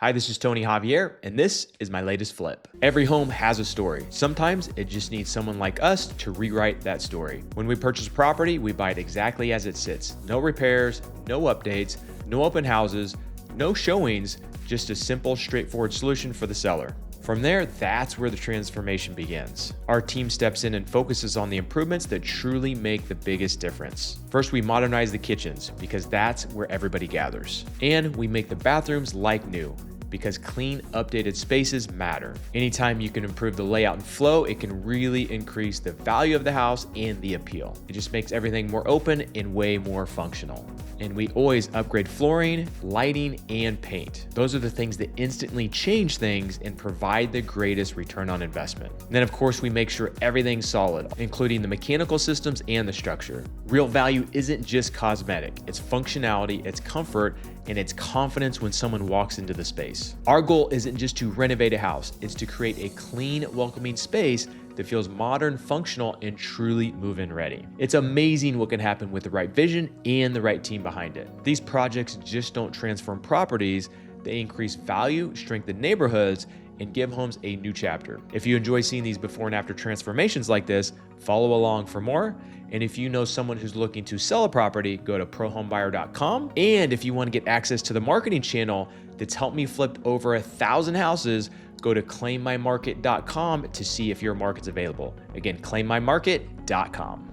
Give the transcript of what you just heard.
Hi, this is Tony Javier, and this is my latest flip. Every home has a story. Sometimes it just needs someone like us to rewrite that story. When we purchase a property, we buy it exactly as it sits. No repairs, no updates, no open houses, no showings, just a simple, straightforward solution for the seller. From there, that's where the transformation begins. Our team steps in and focuses on the improvements that truly make the biggest difference. First, we modernize the kitchens because that's where everybody gathers. And we make the bathrooms like new, because clean, updated spaces matter. Anytime you can improve the layout and flow, it can really increase the value of the house and the appeal. It just makes everything more open and way more functional. And we always upgrade flooring, lighting, and paint. Those are the things that instantly change things and provide the greatest return on investment. And then of course, we make sure everything's solid, including the mechanical systems and the structure. Real value isn't just cosmetic, it's functionality, it's comfort, and it's confidence when someone walks into the space. Our goal isn't just to renovate a house, it's to create a clean, welcoming space that feels modern, functional, and truly move-in ready. It's amazing what can happen with the right vision and the right team behind it. These projects just don't transform properties, they increase value, strengthen neighborhoods, and give homes a new chapter. If you enjoy seeing these before and after transformations like this, follow along for more. And if you know someone who's looking to sell a property, go to prohomebuyer.com. And if you want to get access to the marketing channel that's helped me flip over 1,000 houses, go to claimmymarket.com to see if your market's available. Again, claimmymarket.com.